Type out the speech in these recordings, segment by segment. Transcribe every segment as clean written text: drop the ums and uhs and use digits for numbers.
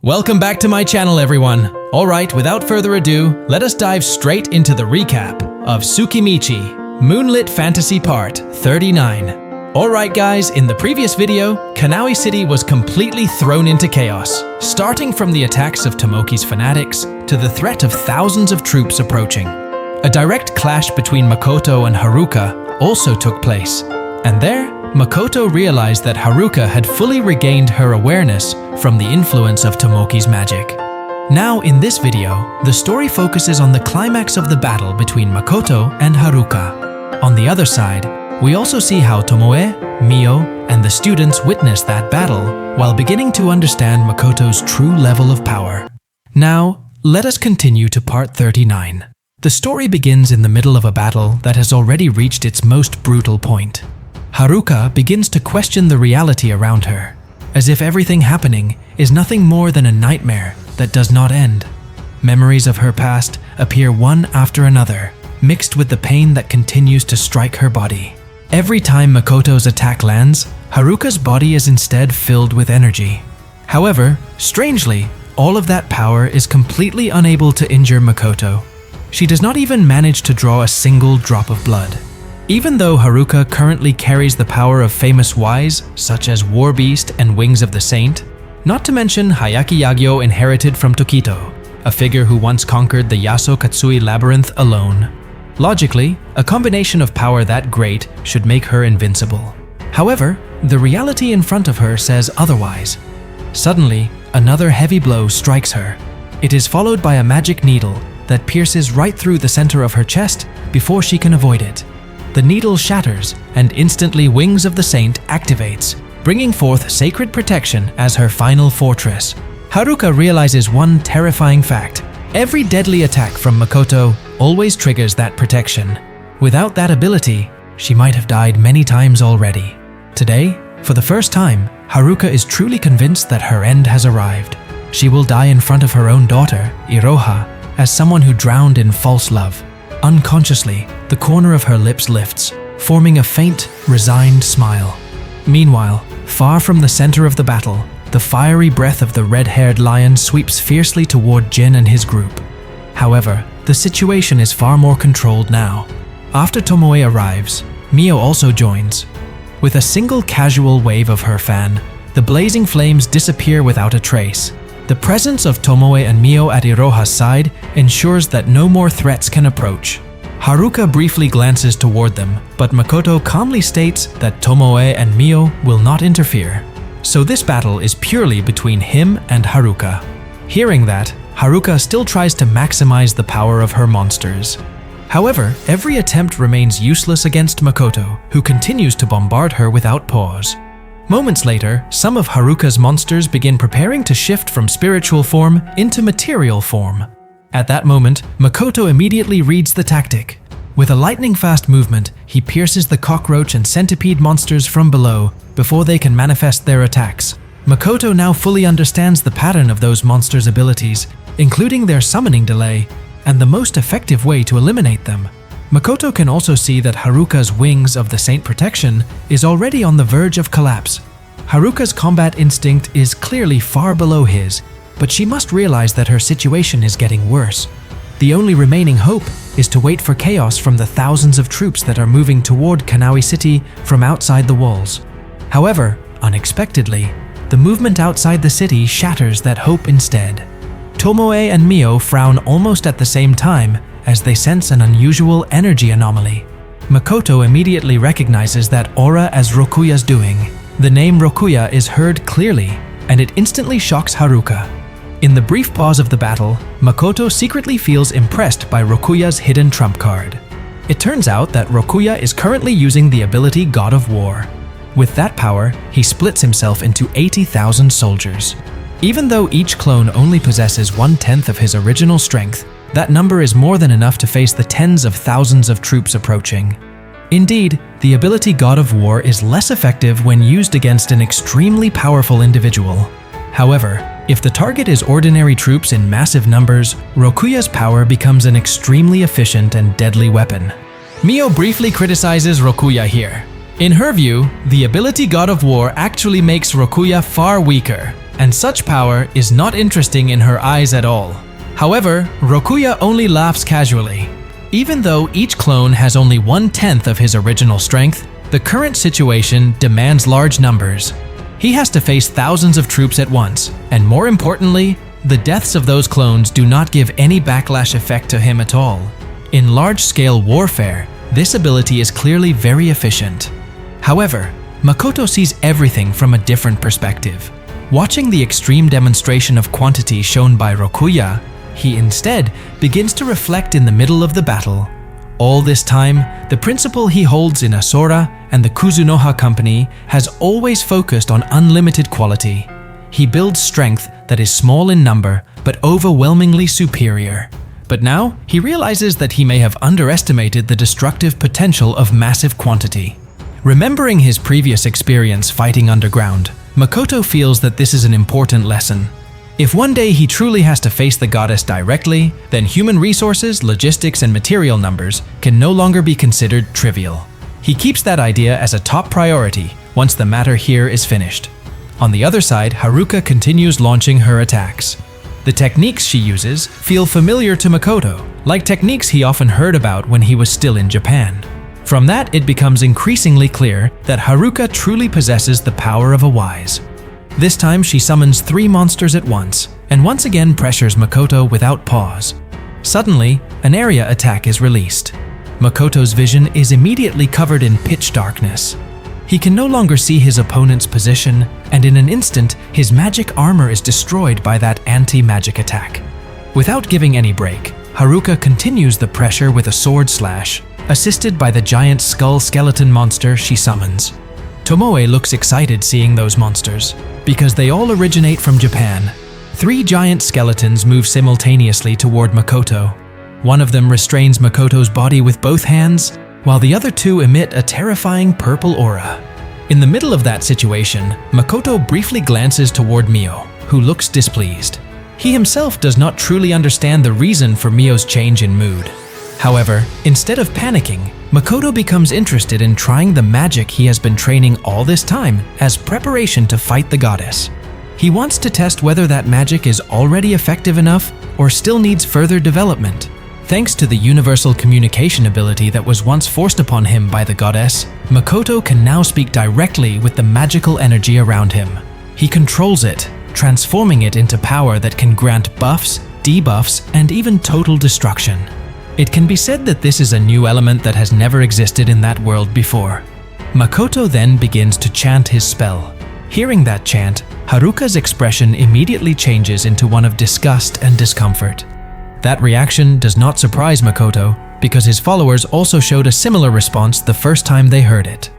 Welcome back to my channel, everyone. Alright, without further ado, let us dive straight into the recap of TSUKIMICHI, Moonlit Fantasy Part 39. Alright guys, in the previous video, Kanawi City was completely thrown into chaos, starting from the attacks of Tomoki's fanatics to the threat of thousands of troops approaching. A direct clash between Makoto and Haruka also took place, and there, Makoto realized that Haruka had fully regained her awareness from the influence of Tomoki's magic. Now, in this video, the story focuses on the climax of the battle between Makoto and Haruka. On the other side, we also see how Tomoe, Mio, and the students witness that battle while beginning to understand Makoto's true level of power. Now, let us continue to part 39. The story begins in the middle of a battle that has already reached its most brutal point. Haruka begins to question the reality around her, as if everything happening is nothing more than a nightmare that does not end. Memories of her past appear one after another, mixed with the pain that continues to strike her body. Every time Makoto's attack lands, Haruka's body is instead filled with energy. However, strangely, all of that power is completely unable to injure Makoto. She does not even manage to draw a single drop of blood. Even though Haruka currently carries the power of famous Ys, such as War Beast and Wings of the Saint, not to mention Hayaki Yagyo inherited from Tokito, a figure who once conquered the Yaso Katsui labyrinth alone. Logically, a combination of power that great should make her invincible. However, the reality in front of her says otherwise. Suddenly, another heavy blow strikes her. It is followed by a magic needle that pierces right through the center of her chest before she can avoid it. The needle shatters, and instantly Wings of the Saint activates, bringing forth sacred protection as her final fortress. Haruka realizes one terrifying fact. Every deadly attack from Makoto always triggers that protection. Without that ability, she might have died many times already. Today, for the first time, Haruka is truly convinced that her end has arrived. She will die in front of her own daughter, Iroha, as someone who drowned in false love. Unconsciously, the corner of her lips lifts, forming a faint, resigned smile. Meanwhile, far from the center of the battle, the fiery breath of the red-haired lion sweeps fiercely toward Jin and his group. However, the situation is far more controlled now. After Tomoe arrives, Mio also joins. With a single casual wave of her fan, the blazing flames disappear without a trace. The presence of Tomoe and Mio at Iroha's side ensures that no more threats can approach. Haruka briefly glances toward them, but Makoto calmly states that Tomoe and Mio will not interfere. So this battle is purely between him and Haruka. Hearing that, Haruka still tries to maximize the power of her monsters. However, every attempt remains useless against Makoto, who continues to bombard her without pause. Moments later, some of Haruka's monsters begin preparing to shift from spiritual form into material form. At that moment, Makoto immediately reads the tactic. With a lightning-fast movement, he pierces the cockroach and centipede monsters from below before they can manifest their attacks. Makoto now fully understands the pattern of those monsters' abilities, including their summoning delay, and the most effective way to eliminate them. Makoto can also see that Haruka's Wings of the Saint protection is already on the verge of collapse. Haruka's combat instinct is clearly far below his, but she must realize that her situation is getting worse. The only remaining hope is to wait for chaos from the thousands of troops that are moving toward Kanawi City from outside the walls. However, unexpectedly, the movement outside the city shatters that hope instead. Tomoe and Mio frown almost at the same time as they sense an unusual energy anomaly. Makoto immediately recognizes that aura as Rokuya's doing. The name Rokuya is heard clearly, and it instantly shocks Haruka. In the brief pause of the battle, Makoto secretly feels impressed by Rokuya's hidden trump card. It turns out that Rokuya is currently using the ability God of War. With that power, he splits himself into 80,000 soldiers. Even though each clone only possesses 1/10 of his original strength, that number is more than enough to face the tens of thousands of troops approaching. Indeed, the ability God of War is less effective when used against an extremely powerful individual. However, if the target is ordinary troops in massive numbers, Rokuya's power becomes an extremely efficient and deadly weapon. Mio briefly criticizes Rokuya here. In her view, the ability God of War actually makes Rokuya far weaker. and such power is not interesting in her eyes at all. However, Rokuya only laughs casually. Even though each clone has only 1/10 of his original strength, the current situation demands large numbers. He has to face thousands of troops at once, and more importantly, the deaths of those clones do not give any backlash effect to him at all. In large-scale warfare, this ability is clearly very efficient. However, Makoto sees everything from a different perspective. Watching the extreme demonstration of quantity shown by Rokuya, he instead begins to reflect in the middle of the battle. All this time, the principle he holds in Asura and the Kuzunoha company has always focused on unlimited quality. He builds strength that is small in number but overwhelmingly superior. But now, he realizes that he may have underestimated the destructive potential of massive quantity. Remembering his previous experience fighting underground, Makoto feels that this is an important lesson. If one day he truly has to face the goddess directly, then human resources, logistics, and material numbers can no longer be considered trivial. He keeps that idea as a top priority once the matter here is finished. On the other side, Haruka continues launching her attacks. The techniques she uses feel familiar to Makoto, like techniques he often heard about when he was still in Japan. From that, it becomes increasingly clear that Haruka truly possesses the power of a wise. This time, she summons 3 monsters at once, and once again pressures Makoto without pause. Suddenly, an area attack is released. Makoto's vision is immediately covered in pitch darkness. He can no longer see his opponent's position, and in an instant, his magic armor is destroyed by that anti-magic attack. Without giving any break, Haruka continues the pressure with a sword slash, assisted by the giant skull skeleton monster she summons. Tomoe looks excited seeing those monsters, because they all originate from Japan. 3 giant skeletons move simultaneously toward Makoto. One of them restrains Makoto's body with both hands, while the other 2 emit a terrifying purple aura. In the middle of that situation, Makoto briefly glances toward Mio, who looks displeased. He himself does not truly understand the reason for Mio's change in mood. However, instead of panicking, Makoto becomes interested in trying the magic he has been training all this time as preparation to fight the goddess. He wants to test whether that magic is already effective enough or still needs further development. Thanks to the universal communication ability that was once forced upon him by the goddess, Makoto can now speak directly with the magical energy around him. He controls it, transforming it into power that can grant buffs, debuffs, and even total destruction. It can be said that this is a new element that has never existed in that world before. Makoto then begins to chant his spell. Hearing that chant, Haruka's expression immediately changes into one of disgust and discomfort. That reaction does not surprise Makoto, because his followers also showed a similar response the first time they heard it.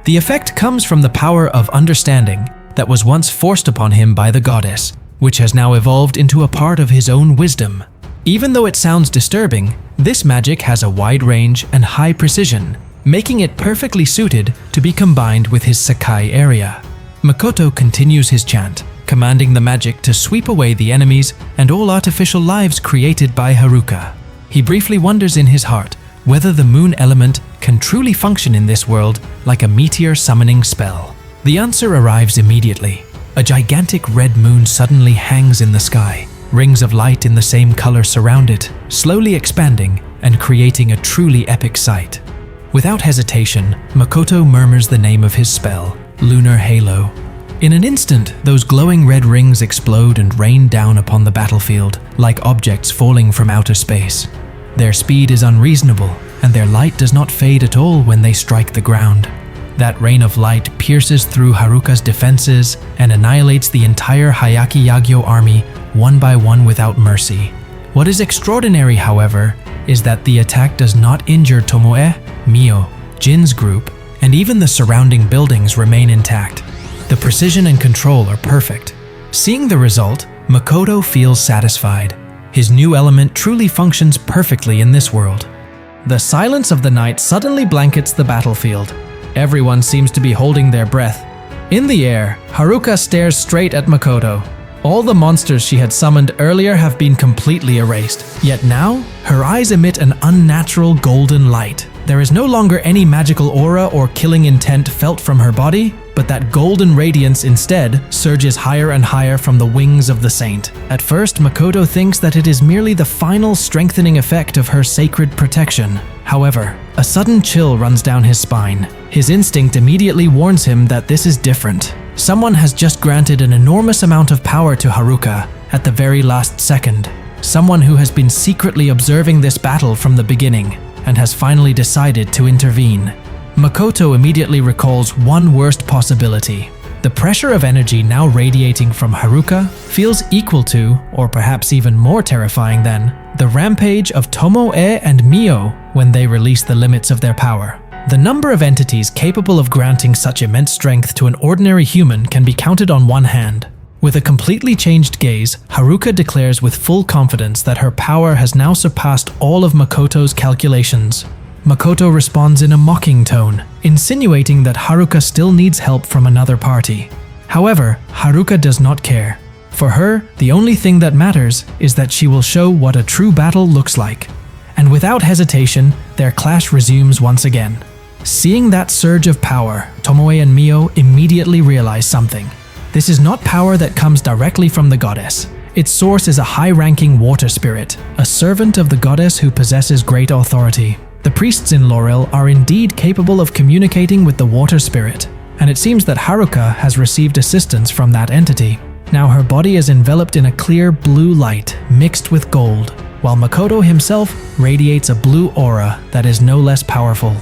The effect comes from the power of understanding that was once forced upon him by the goddess, which has now evolved into a part of his own wisdom. Even though it sounds disturbing, this magic has a wide range and high precision, making it perfectly suited to be combined with his Sakai area. Makoto continues his chant, commanding the magic to sweep away the enemies and all artificial lives created by Haruka. He briefly wonders in his heart whether the moon element can truly function in this world like a meteor summoning spell. The answer arrives immediately. A gigantic red moon suddenly hangs in the sky. Rings of light in the same color surround it, slowly expanding and creating a truly epic sight. Without hesitation, Makoto murmurs the name of his spell, Lunar Halo. In an instant, those glowing red rings explode and rain down upon the battlefield, like objects falling from outer space. Their speed is unreasonable, and their light does not fade at all when they strike the ground. That rain of light pierces through Haruka's defenses and annihilates the entire Hayaki Yagyo army one by one without mercy. What is extraordinary, however, is that the attack does not injure Tomoe, Mio, Jin's group, and even the surrounding buildings remain intact. The precision and control are perfect. Seeing the result, Makoto feels satisfied. His new element truly functions perfectly in this world. The silence of the night suddenly blankets the battlefield. Everyone seems to be holding their breath. In the air, Haruka stares straight at Makoto. All the monsters she had summoned earlier have been completely erased. Yet now, her eyes emit an unnatural golden light. There is no longer any magical aura or killing intent felt from her body, but that golden radiance instead surges higher and higher from the wings of the saint. At first, Makoto thinks that it is merely the final strengthening effect of her sacred protection. However, a sudden chill runs down his spine. His instinct immediately warns him that this is different. Someone has just granted an enormous amount of power to Haruka at the very last second. Someone who has been secretly observing this battle from the beginning and has finally decided to intervene. Makoto immediately recalls one worst possibility. The pressure of energy now radiating from Haruka feels equal to, or perhaps even more terrifying than, the rampage of Tomoe and Mio when they release the limits of their power. The number of entities capable of granting such immense strength to an ordinary human can be counted on one hand. With a completely changed gaze, Haruka declares with full confidence that her power has now surpassed all of Makoto's calculations. Makoto responds in a mocking tone, insinuating that Haruka still needs help from another party. However, Haruka does not care. For her, the only thing that matters is that she will show what a true battle looks like. And without hesitation, their clash resumes once again. Seeing that surge of power, Tomoe and Mio immediately realize something. This is not power that comes directly from the goddess. Its source is a high-ranking water spirit, a servant of the goddess who possesses great authority. The priests in Laurel are indeed capable of communicating with the water spirit, and it seems that Haruka has received assistance from that entity. Now her body is enveloped in a clear blue light mixed with gold, while Makoto himself radiates a blue aura that is no less powerful.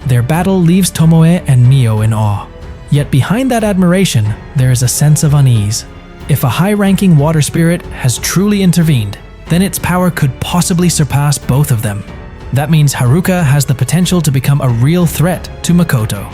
Their battle leaves Tomoe and Mio in awe. Yet behind that admiration, there is a sense of unease. If a high-ranking water spirit has truly intervened, then its power could possibly surpass both of them. That means Haruka has the potential to become a real threat to Makoto.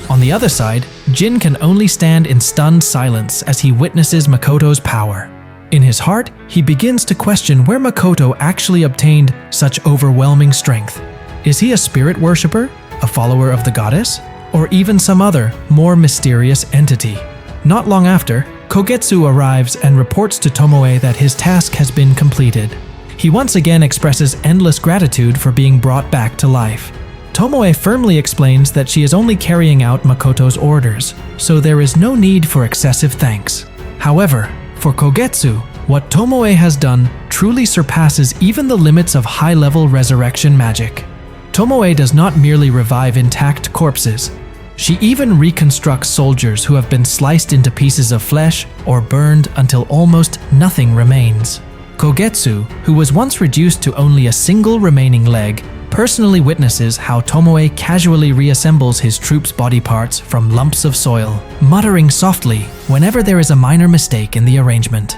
On the other side, Jin can only stand in stunned silence as he witnesses Makoto's power. In his heart, he begins to question where Makoto actually obtained such overwhelming strength. Is he a spirit worshipper, a follower of the goddess, or even some other, more mysterious entity? Not long after, Kogetsu arrives and reports to Tomoe that his task has been completed. He once again expresses endless gratitude for being brought back to life. Tomoe firmly explains that she is only carrying out Makoto's orders, so there is no need for excessive thanks. However, for Kogetsu, what Tomoe has done truly surpasses even the limits of high-level resurrection magic. Tomoe does not merely revive intact corpses. She even reconstructs soldiers who have been sliced into pieces of flesh or burned until almost nothing remains. Kogetsu, who was once reduced to only a single remaining leg, personally witnesses how Tomoe casually reassembles his troops' body parts from lumps of soil, muttering softly whenever there is a minor mistake in the arrangement.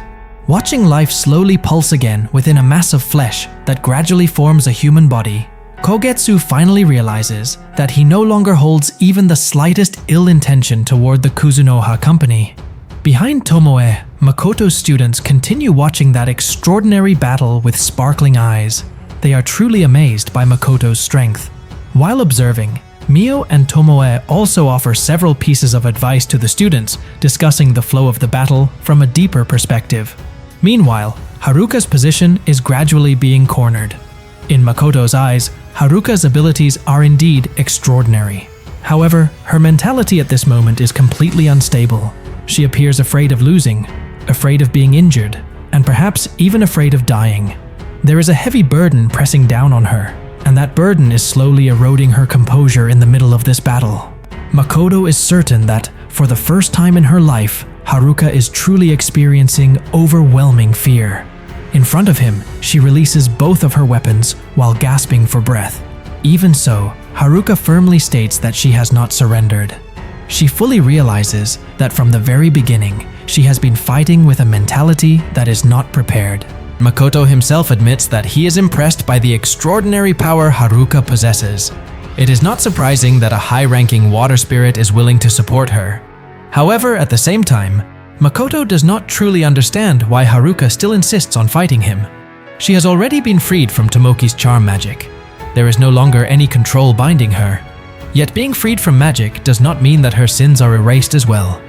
Watching life slowly pulse again within a mass of flesh that gradually forms a human body, Kogetsu finally realizes that he no longer holds even the slightest ill intention toward the Kuzunoha company. Behind Tomoe, Makoto's students continue watching that extraordinary battle with sparkling eyes. They are truly amazed by Makoto's strength. While observing, Mio and Tomoe also offer several pieces of advice to the students, discussing the flow of the battle from a deeper perspective. Meanwhile, Haruka's position is gradually being cornered. In Makoto's eyes, Haruka's abilities are indeed extraordinary. However, her mentality at this moment is completely unstable. She appears afraid of losing, afraid of being injured, and perhaps even afraid of dying. There is a heavy burden pressing down on her, and that burden is slowly eroding her composure in the middle of this battle. Makoto is certain that, for the first time in her life, Haruka is truly experiencing overwhelming fear. In front of him, she releases both of her weapons while gasping for breath. Even so, Haruka firmly states that she has not surrendered. She fully realizes that from the very beginning, she has been fighting with a mentality that is not prepared. Makoto himself admits that he is impressed by the extraordinary power Haruka possesses. It is not surprising that a high-ranking water spirit is willing to support her. However, at the same time, Makoto does not truly understand why Haruka still insists on fighting him. She has already been freed from Tomoki's charm magic. There is no longer any control binding her. Yet being freed from magic does not mean that her sins are erased as well.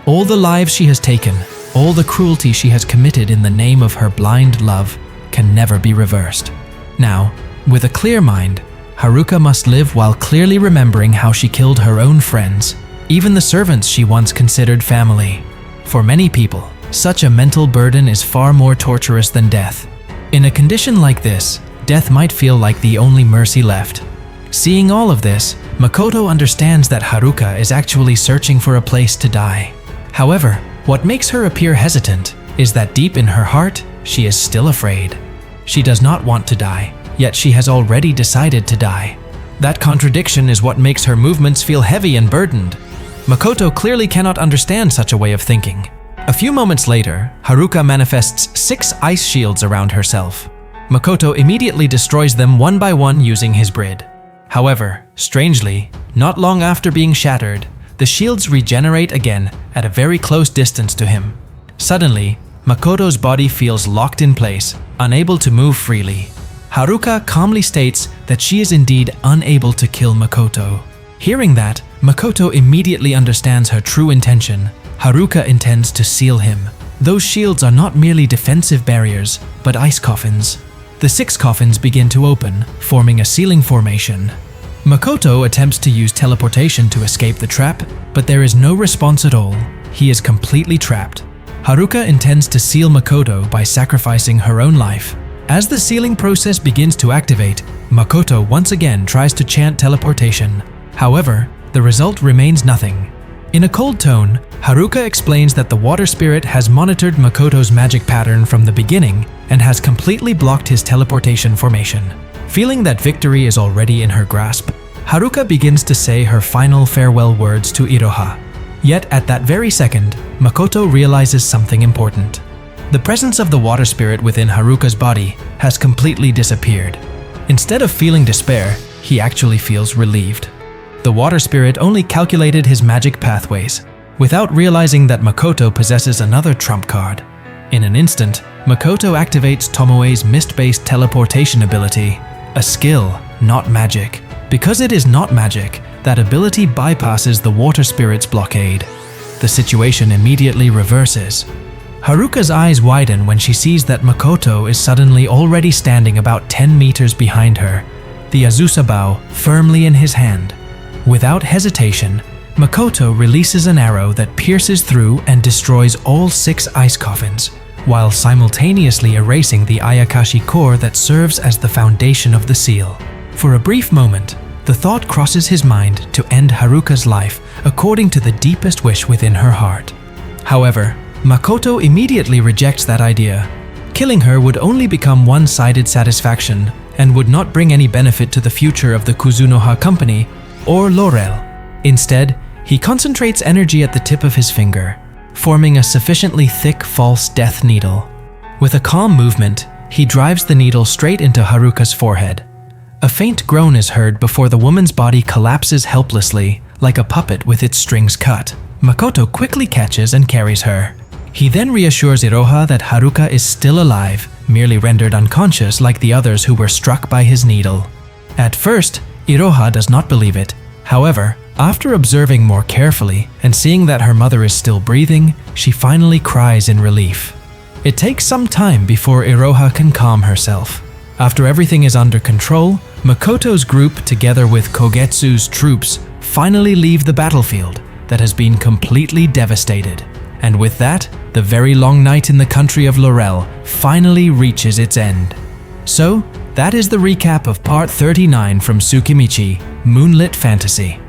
All the lives she has taken, all the cruelty she has committed in the name of her blind love, can never be reversed. Now, with a clear mind, Haruka must live while clearly remembering how she killed her own friends, even the servants she once considered family. For many people, such a mental burden is far more torturous than death. In a condition like this, death might feel like the only mercy left. Seeing all of this, Makoto understands that Haruka is actually searching for a place to die. However, what makes her appear hesitant is that deep in her heart, she is still afraid. She does not want to die, yet she has already decided to die. That contradiction is what makes her movements feel heavy and burdened. Makoto clearly cannot understand such a way of thinking. A few moments later, Haruka manifests 6 ice shields around herself. Makoto immediately destroys them one by one using his brid. However, strangely, not long after being shattered, the shields regenerate again at a very close distance to him. Suddenly, Makoto's body feels locked in place, unable to move freely. Haruka calmly states that she is indeed unable to kill Makoto. Hearing that, Makoto immediately understands her true intention. Haruka intends to seal him. Those shields are not merely defensive barriers, but ice coffins. The 6 coffins begin to open, forming a sealing formation. Makoto attempts to use teleportation to escape the trap, but there is no response at all. He is completely trapped. Haruka intends to seal Makoto by sacrificing her own life. As the sealing process begins to activate, Makoto once again tries to chant teleportation. However, the result remains nothing. In a cold tone, Haruka explains that the water spirit has monitored Makoto's magic pattern from the beginning and has completely blocked his teleportation formation. Feeling that victory is already in her grasp, Haruka begins to say her final farewell words to Iroha. Yet at that very second, Makoto realizes something important. The presence of the water spirit within Haruka's body has completely disappeared. Instead of feeling despair, he actually feels relieved. The water spirit only calculated his magic pathways, without realizing that Makoto possesses another trump card. In an instant, Makoto activates Tomoe's mist-based teleportation ability, a skill, not magic. Because it is not magic, that ability bypasses the water spirit's blockade. The situation immediately reverses. Haruka's eyes widen when she sees that Makoto is suddenly already standing about 10 meters behind her, the Azusa bow firmly in his hand. Without hesitation, Makoto releases an arrow that pierces through and destroys all 6 ice coffins, while simultaneously erasing the Ayakashi core that serves as the foundation of the seal. For a brief moment, the thought crosses his mind to end Haruka's life according to the deepest wish within her heart. However, Makoto immediately rejects that idea. Killing her would only become one-sided satisfaction and would not bring any benefit to the future of the Kuzunoha company or Laurel. Instead, he concentrates energy at the tip of his finger, forming a sufficiently thick false death needle. With a calm movement, he drives the needle straight into Haruka's forehead. A faint groan is heard before the woman's body collapses helplessly, like a puppet with its strings cut. Makoto quickly catches and carries her. He then reassures Iroha that Haruka is still alive, merely rendered unconscious like the others who were struck by his needle. At first, Iroha does not believe it. However, after observing more carefully and seeing that her mother is still breathing, she finally cries in relief. It takes some time before Iroha can calm herself. After everything is under control, Makoto's group, together with Kogetsu's troops, finally leave the battlefield that has been completely devastated. And with that, the very long night in the country of Laurel finally reaches its end. So, that is the recap of Part 39 from Tsukimichi, Moonlit Fantasy.